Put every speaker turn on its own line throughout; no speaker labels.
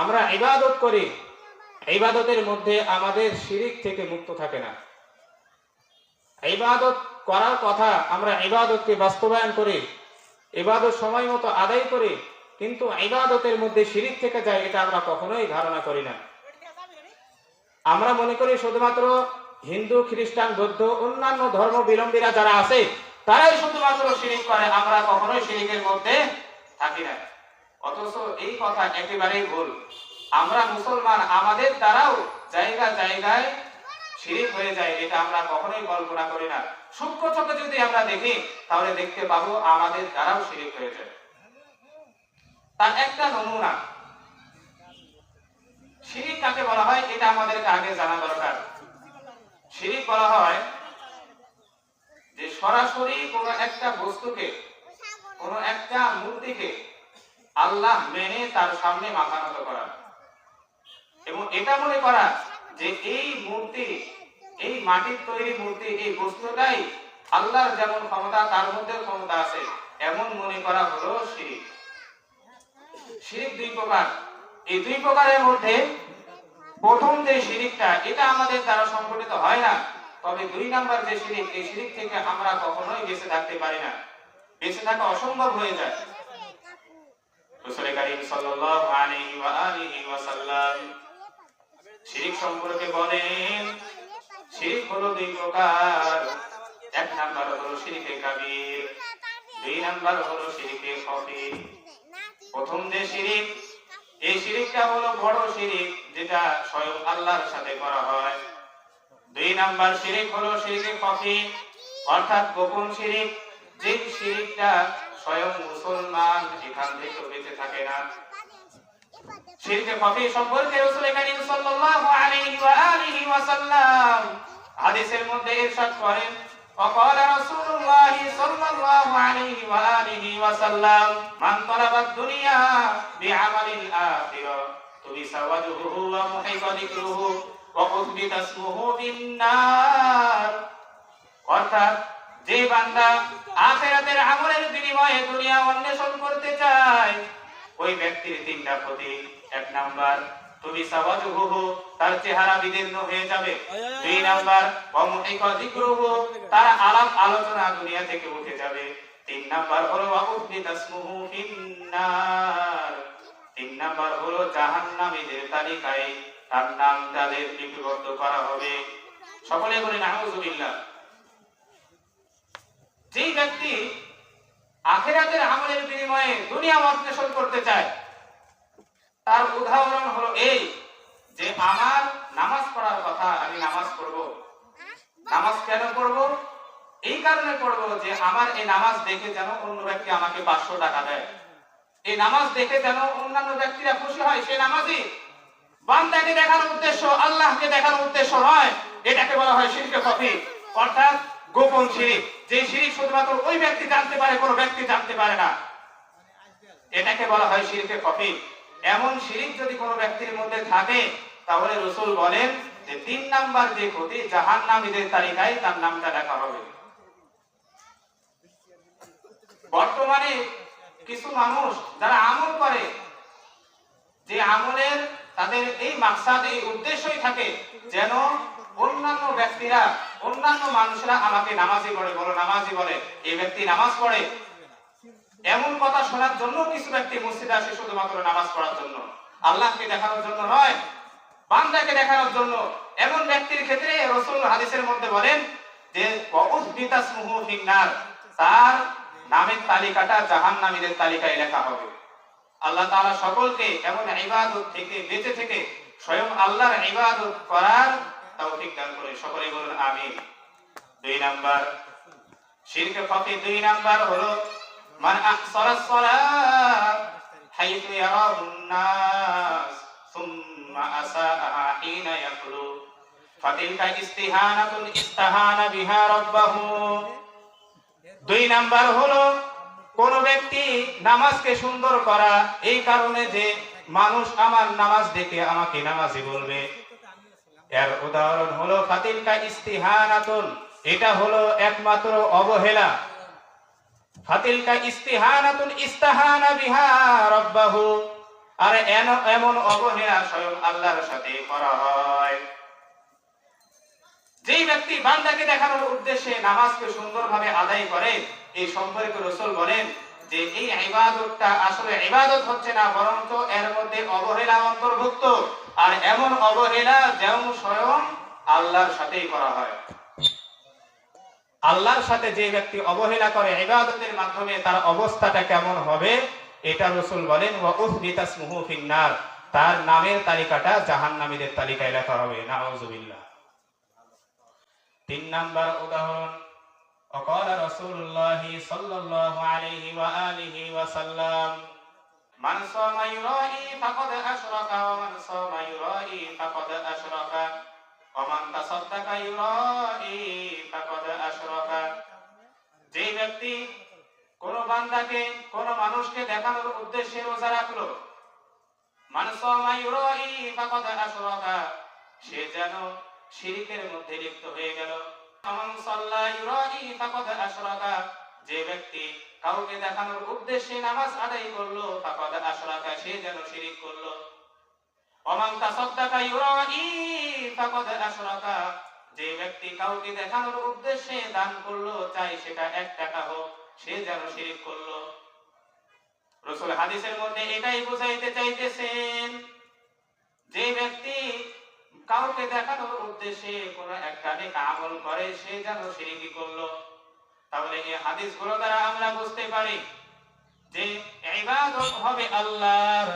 আমরা ইবাদত করি, ইবাদতের মধ্যে আমাদের শিরিক থেকে মুক্ত থাকে না। ইবাদত করার কথা, আমরা ইবাদতকে বাস্তবায়ন করি, ইবাদত সময় মতো আদায় করি, কিন্তু ইবাদতের মধ্যে শিরিক থেকে যায়, এটা আমরা কখনোই ধারণা করি না। আমরা মনে করি শুধুমাত্র হিন্দু, খ্রিস্টান, বৌদ্ধ, অন্যান্য ধর্মাবলম্বীরা যারা আছে তারাই শুধুমাত্র শিরিক করে, আমরা কখনোই শিরিকের মধ্যে থাকি না। অথচ এই কথা একেবারেই ভুল। আমরা মুসলমান, আমাদের দ্বারাও জায়গা জায়গায় শিরিক হয়ে যায়, এটা আমরা কখনোই কল্পনা করি না। সূক্ষ্ম চোখে যদি আমরা দেখি তাহলে দেখতে পাবো আমাদের দ্বারাও শিরিক হয়ে যায়। তার একটা নমুনা, শিরিক কাকে বলা হয় এটা আমাদেরকে আগে জানা দরকার। শিরিক বলা হয় যে সরাসরি কোনো একটা বস্তুকে, কোনো একটা মূর্তিকে আল্লাহ মেনে তার সামনে মাথা নত করা এবং এটা মনে করা যে এই মূর্তি, এই মাটির তৈরি মূর্তি, এই বস্তুটাই আল্লাহর যেমন ক্ষমতা তার মধ্যে ক্ষমতা আছে, এমন মনে করা হলো শিরিক। শিরিক দুই প্রকার। এই দুই প্রকারের মধ্যে প্রথম যে শিরিকটা, এটা আমাদের দ্বারা সংগঠিত হয় না, তবে দুই নাম্বার যে শিরিক, এই শিরিক থেকে আমরা কখনোই বেঁচে থাকতে পারি না, বেঁচে থাকা অসম্ভব হয়ে যায়। রাসূল কারীম সাল্লাল্লাহু আলাইহি ওয়া আলিহি ওয়াসাল্লাম শিরিক সম্পর্কে বলেন, শিরিক হলো দুই প্রকার। এক নাম্বার হলো শিরিকে কাবীর, দুই নাম্বার হলো শিরিকে খফি। প্রথম যে শিরিক, এই শিরিকটা হলো বড় শিরিক, যেটা স্বয়ং আল্লাহর সাথে করা হয়। দুই নাম্বার শিরিক হলো শিরিকে খফি, অর্থাৎ গোপন শিরিক, যে শিরিকটা স্বয়ং মুসলমান এখান থেকে বেঁচে থাকে না। শিরকে খফি সম্পর্কে রাসূল কারীম সাল্লাল্লাহু আলাইহি ওয়া আলিহি ওয়াসাল্লাম হাদিসের মধ্যে ইরশাদ করেন, وقال رسول الله صلى الله عليه وآله وسلم من طلب الدنيا بعمل الآخرة طمس وجهه ومحق ذكره وأثبت اسمه في النار। অর্থাৎ যে বান্দা আখিরাতের আমলের বিনিময়ে দুনিয়া অন্বেষণ করতে চায়, ওই ব্যক্তির তিনটা ক্ষতি। এক নাম্বার তুমিসা ওয়াজহুহু, তার চেহারা বিদীর্ণ হয়ে যাবে। দুই নাম্বার ওয়ামুহিকা যিকরুহু, তার আলাপ আলোচনা দুনিয়া থেকে উঠে যাবে। তিন নাম্বার হলো ওয়াউদ্দিতা ইসমুহু ফিন্নার, তিন নাম্বার হলো জাহান্নামীদের তালিকায় তার নাম তাদের লিপিবদ্ধ করা হবে। সকলে বলেন নাউযুবিল্লাহ। যেই ব্যক্তি আখিরাতের আমলের বিনিময়ে দুনিয়া অন্বেষণ করতে চায়, তার উদাহরণ হলো এই যে আমার নামাজ পড়ার কথা, আমি নামাজ পড়ব। নামাজ কেন পড়ব? এই কারণে পড়ব যে আমার এই নামাজ দেখে যেন অন্য ব্যক্তি আমাকে 500 টাকা দেয়, এই নামাজ দেখে যেন অন্যান্য ব্যক্তিরা খুশি হয়। সে নামাজি বান্দাকে দেখানোর উদ্দেশ্য, আল্লাহকে দেখানোর উদ্দেশ্য নয়। এটাকে বলা হয় শিরকে খফি, অর্থাৎ গোপন শিরিক। যে শিরিক শুধুমাত্র ওই ব্যক্তি জানতে পারে, কোনো ব্যক্তি জানতে পারে না, এটাকে বলা হয় শিরকে খফি। এমন শিরিক যদি কোনো ব্যক্তির মধ্যে থাকে, তাহলে রাসূল বলেন যে তিন নাম্বার যে ক্ষতি, জাহান্নামীদের তালিকায় তার নামটা লেখা হবে। বর্তমানে কিছু মানুষ যারা আমল করে, যে আমলের তাদের এই মাকসাদ, এই উদ্দেশ্যই থাকে যেন অন্যান্য ব্যক্তিরা, অন্যান্য মানুষরা আমাকে নামাজি বলে, বলো নামাজি বলে, এই ব্যক্তি নামাজ পড়ে, এমন কথা শোনার জন্য কিছু ব্যক্তি মসজিদে আসে শুধুমাত্র নামাজ পড়ার জন্য, আল্লাহকে দেখানোর জন্য নয়, বান্দাকে দেখানোর জন্য। এমন ব্যক্তির ক্ষেত্রে রাসূল হাদিসের মধ্যে বলেন যে ওয়াউযবিতা ইসমুহু ফিন্নার, তার নামের তালিকাটা জাহান্নামীদের তালিকায় লেখা হবে। আল্লাহ তাআলা সকলকে এমন ইবাদত থেকে বেঁচে থেকে স্বয়ং আল্লাহর ইবাদত করার তৌফিক দান করে। সকলে বলুন আমিন। দুই নাম্বার শিরকে খফি, দুই নাম্বার হলো মান আহসারাস সালাত হাইতু ইয়ারাহুন নাস সুম্মা আসাআহা হিনা ইয়াকলু ফাতিলকা ইস্তিহানাতুন ইস্তাহানা বিহা রাব্বাহু। দুই নাম্বার হলো কোন ব্যক্তি নামাজকে সুন্দর করা, এই কারণে যে মানুষ আমার নামাজ দেখে আমাকে নামাজি বলবে। এর উদাহরণ হলো ফাতিলকা ইস্তিহানাতুন, এটা হলো একমাত্র অবহেলা। ফাতিলকা ইস্তিহানাতুন ইস্তাহানা বিহা রাব্বাহু, আর এমন অবহেলা স্বয়ং আল্লাহর সাথে করা হয়। যেই ব্যক্তি বান্দাকে দেখানোর উদ্দেশ্যে নামাজকে সুন্দরভাবে আদায় করে, এই সম্পর্কে রাসূল বলেন যে এই ইবাদতটা আসলে ইবাদত হচ্ছে না, বরঞ্চ এর মধ্যে অবহেলা অন্তর্ভুক্ত। আর এমন অবহেলা যেমন স্বয়ং আল্লাহর সাথেই করা হয়। আল্লাহর সাথে যে ব্যক্তি অবহেলা করে ইবাদতের মাধ্যমে তার অবস্থাটা কেমন হবে, এটা রাসূল বলেন ওয়া উহদিতাসমুহু ফিন্নার, তার নামের তালিকাটা জাহান্নামীদের তালিকায় লেখা হবে। নাউযুবিল্লাহ। 3 নাম্বার উদাহরণ, وقال رسول الله صلى الله عليه وآله وسلم من صام يرائي فقد أشرك ومن صام يرائي فقد أشرك ومن تصدق يرائي فقد أشرك। যে ব্যক্তি কোন বান্দাকে কোন মানুষকে দেখানোর উদ্দেশ্যে রোজা রাখলো, মান সামা ইউরাই ফাকাদ আশরাকা, সে যেন শিরকের মধ্যে লিপ্ত হয়ে গেল। মান সাল্লা ইউরাই ফাকাদ আশরাকা, যে ব্যক্তি কাউকে দেখানোর উদ্দেশ্যে নামাজ আদায় করলো, ফাকাদ আশরাকা, সে যেন শিরক করলো। ওমান তাসাদদাকা ইউরাই ফাকাদ আশরাকা, যে ব্যক্তি কাউকে দেখানোর উদ্দেশ্যে দান করলো, চাই সেটা 1 টাকা হোক, সে যেন শিরক করলো। রাসূল হাদিসের মধ্যে এটাই বোঝাইতে চাইতেছেন, যে ব্যক্তি কাউকে দেখানোর উদ্দেশ্যে কোন একটা নেক আমল করে, সে যেন শিরক করলো। তাহলে এই হাদিসগুলো দ্বারা আমরা বুঝতে পারি যে ইবাদত হবে আল্লাহর,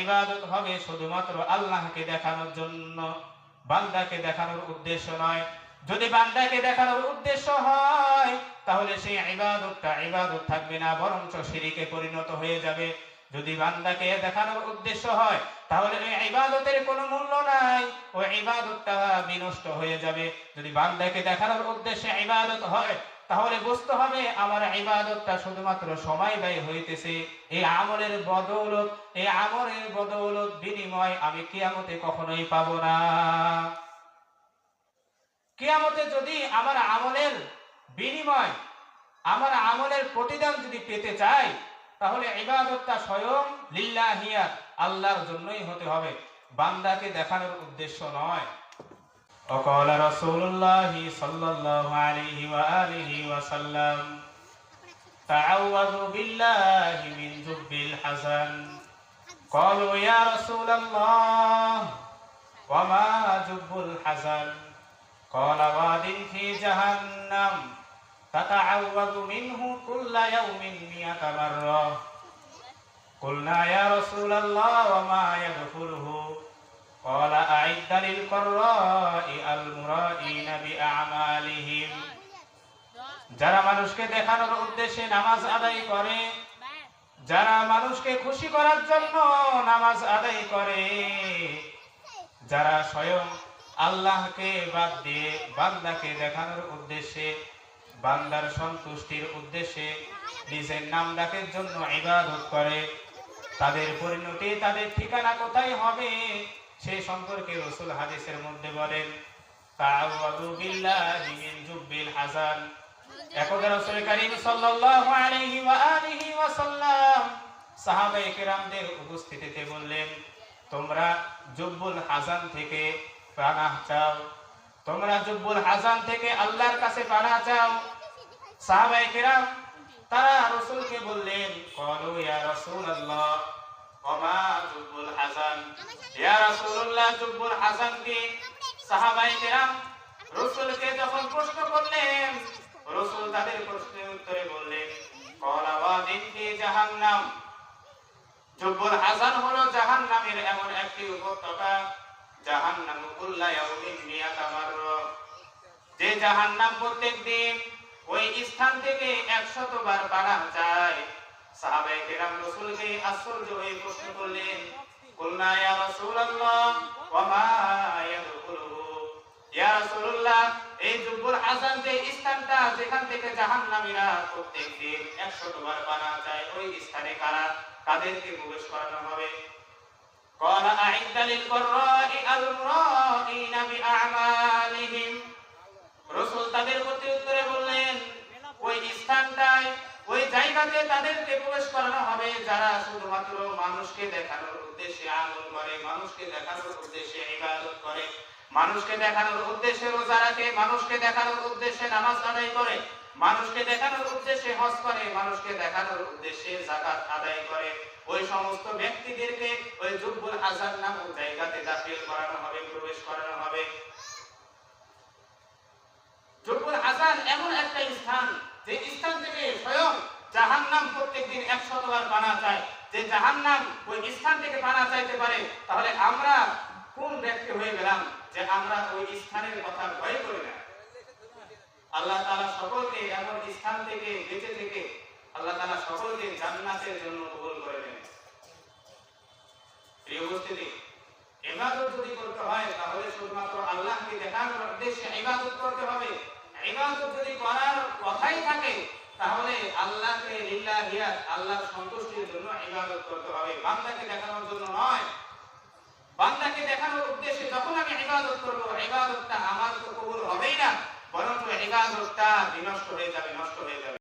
ইবাদত হবে শুধুমাত্র আল্লাহকে দেখানোর জন্য, বান্দাকে দেখানোর উদ্দেশ্য নয়। যদি বান্দাকে দেখানোর উদ্দেশ্য হয়, তাহলে সেই ইবাদতটা ইবাদত থাকবে না, বরঞ্চ শিরকে পরিণত হয়ে যাবে। যদি বান্দাকে দেখানোর উদ্দেশ্য হয়, তাহলে এই ইবাদতের কোনো মূল্য নাই, ওই ইবাদতটা বিনষ্ট হয়ে যাবে। যদি বান্দাকে দেখানোর উদ্দেশ্যে ইবাদত হয়, তাহলে বুঝতে হবে আমার ইবাদতটা শুধুমাত্র সময় ব্যয় হইতেছে, এই আমলের বদৌলত বিনিময় আমি কিয়ামতে কখনোই পাবো না। কিয়ামতে যদি আমার আমলের বিনিময়, আমার আমলের প্রতিদান যদি পেতে চাই, তাহলে ইবাদতটা স্বয়ং লিল্লাহিয়া, আল্লাহর জন্যই হতে হবে, বান্দাকে দেখানোর উদ্দেশ্য নয়। وقال رسول الله صلى الله عليه وآله وسلم تعوذوا بالله من جب الحزن قالوا يا رسول الله وما جب الحزن قال واد في جهنم تتعوذ منه كل يوم 100 مرة قلنا يا رسول الله وما يدخله قال أعد للقراء المرائين بأعمالهم। যারা মানুষকে দেখানোর উদ্দেশ্যে নামাজ আদায় করে, যারা মানুষকে খুশি করার জন্য নামাজ আদায় করে, যারা স্বয়ং আল্লাহকে বাদ দিয়ে বান্দাকে দেখানোর উদ্দেশ্যে, বান্দার সন্তুষ্টির উদ্দেশ্যে নিজের নাম ডাকের জন্য ইবাদত করে, তাদের পরিণতি, তাদের ঠিকানা কোথায় হবে, সে সম্পর্কে রাসূল হাদিসের মধ্যে বলেন তাআওয়াযু বিল্লাহি মিন জুব্বিল হাসান। একদা রাসূল কারীম সাল্লাল্লাহু আলাইহি ওয়া আলিহি ওয়া সাল্লাম সাহাবায়ে কেরামদের উপস্থিতিতে বললেন, তোমরা জুব্বুল হাসান থেকে পানাহ চাও, তোমরা জুব্বুল হাসান থেকে আল্লাহর কাছে পানাহ চাও। সাহাবায়ে কেরাম তারা রাসূলকে বললেন, ক্বালু ইয়া রাসূলুল্লাহ ওমা জুব্বুল হাসান, ইয়া রাসূলুল্লাহ জুব্বুল হাসান কি? সাহাবায়ে কেরাম রাসূলকে যখন প্রশ্ন করলেন, রাসূল তাদের প্রশ্নের উত্তরে বললেন, ক্বালা ওয়াদিন ফি জাহান্নাম, জুব্বুল হাসান হলো জাহান্নামের এমন একটি উপত্যকা, জাহান্নামু কুল্লা ইয়াউমিন 100 মাররা, যে জাহান্নাম প্রত্যেকদিন ওই স্থান থেকে 100 বার পানাহ চায়। সাহাবায়ে কেরাম রাসূলকে আশ্চর্য হয়ে প্রশ্ন করলেন, কুলনা ইয়া রাসূলুল্লাহ ওয়া মা ইয়াদখুলুহু, ইয়া রাসূলুল্লাহ এই জুব্বুল হাসান যে স্থানটা যেখান থেকে জাহান্নামীরা প্রত্যেকদিন 100 বার পানাহ চায়, ওই স্থানে কাদেরকে প্রবেশ করানো হবে? ক্বালা আ'ইদ্দা লিল কুররা'i আল মুরাইনা বিআ'মালিহিম, রাসূল তাদের প্রতি উত্তরে বললেন, ওই স্থানটায় ওই জায়গাতে তাদেরকে প্রবেশ করানো হবে যারা শুধুমাত্র মানুষকে দেখানোর উদ্দেশ্যে আমল করে, মানুষকে দেখানোর উদ্দেশ্যে ইবাদত করে, মানুষকে দেখানোর উদ্দেশ্যে রোজা রাখে, মানুষকে দেখানোর উদ্দেশ্যে নামাজ আদায় করে, মানুষকে দেখানোর উদ্দেশ্যে হজ করে, মানুষকে দেখানোর উদ্দেশ্যে যাকাত আদায় করে। ওই সমস্ত ব্যক্তিদেরকে ওই জুব্বুল হাসান নামক জায়গাতে দাখিল করানো হবে, প্রবেশ করানো হবে। জুব্বুল হাসান এমন একটা স্থান, যে স্থান থেকে স্বয়ং জাহান্নাম প্রত্যেকদিন 100 বার পানা চায়। যে জাহান্নাম ওই স্থান থেকে পানা চাইতে পারে, তাহলে আমরা কোন ব্যক্তি হয়ে গেলাম যে আমরা ওই স্থানের কথা ভয় করি না? আল্লাহ তাআলা সকলকে এমন স্থান থেকে বেঁচে থেকে আল্লাহ তাআলা সকলকে জান্নাতের জন্য কবুল করে নেন। প্রিয় উপস্থিতি, ইবাদত যদি করতে হয় তাহলে শুধুমাত্র আল্লাহকে দেখানোর উদ্দেশ্যে ইবাদত করতে হবে। ইবাদত যদি করার কথাই থাকে তাহলে আল্লাহকে লিল্লাহিয়াত, আল্লাহর সন্তুষ্টির জন্য ইবাদত করতে হবে, বান্দাকে দেখানোর জন্য নয়। বান্দাকে দেখানোর উদ্দেশ্যে যখন আমি ইবাদত করব, ইবাদতটা আমার তো কবুল হবেই না, বরং ইবাদতটা বিনষ্ট হয়ে যাবে, নষ্ট হয়ে যাবে।